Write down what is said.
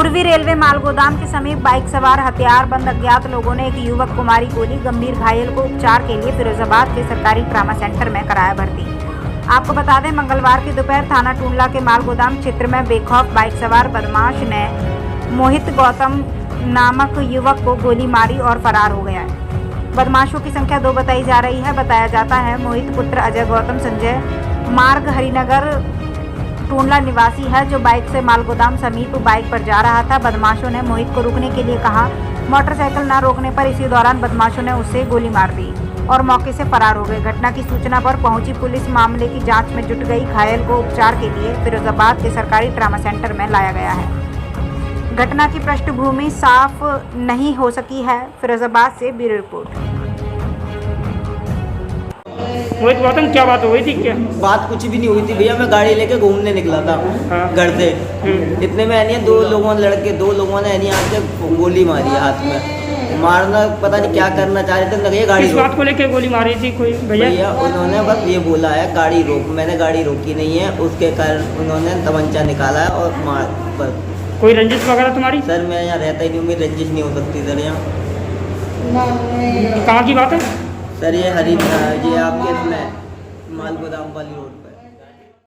पूर्वी रेलवे माल गोदाम के समीप बाइक सवार हथियारबंद अज्ञात लोगों ने एक युवक को मारी गोली। गंभीर घायल को उपचार के लिए फिरोजाबाद के सरकारी ट्रामा सेंटर में कराया भर्ती। आपको बता दें, मंगलवार की दोपहर थाना टूंडला के माल गोदाम क्षेत्र में बेखौफ बाइक सवार बदमाश ने मोहित गौतम नामक युवक को गोली मारी और फरार हो गया है। बदमाशों की संख्या 2 बताई जा रही है। बताया जाता है मोहित पुत्र अजय गौतम संजय मार्ग हरिनगर टूंडला निवासी है, जो बाइक से माल गोदाम समीप बाइक पर जा रहा था। बदमाशों ने मोहित को रुकने के लिए कहा। मोटरसाइकिल न रोकने पर इसी दौरान बदमाशों ने उसे गोली मार दी और मौके से फरार हो गए। घटना की सूचना पर पहुंची पुलिस मामले की जांच में जुट गई। घायल को उपचार के लिए फिरोजाबाद के सरकारी ट्रामा सेंटर में लाया गया है। घटना की पृष्ठभूमि साफ नहीं हो सकी है। फिरोजाबाद से ब्यूरो रिपोर्ट। मोहित गौतम, क्या बात हुई थी? क्या बात कुछ भी नहीं हुई थी भैया, मैं गाड़ी लेके घूमने निकला था घर से। इतने में नहीं 2 लोगों ने नहीं आके गोली मारी हाथ में। मारना पता नहीं क्या करना चाह रहे थे। लगे गाड़ी किस बात को लेके गोली मारी थी कोई भैया? उन्होंने बस ये बोला है गाड़ी रोक। मैंने गाड़ी रोकी नहीं है, उसके कारण उन्होंने तमंचा निकाला है और मार पर। कोई रंजिश वगैरह तुम्हारी? सर मैं यहाँ रहता ही नहीं हूँ, मेरी रंजिश नहीं हो सकती सर यहाँ। कहाँ की बात है सर? ये आपके इसमें माल गोदाम वाली रोड।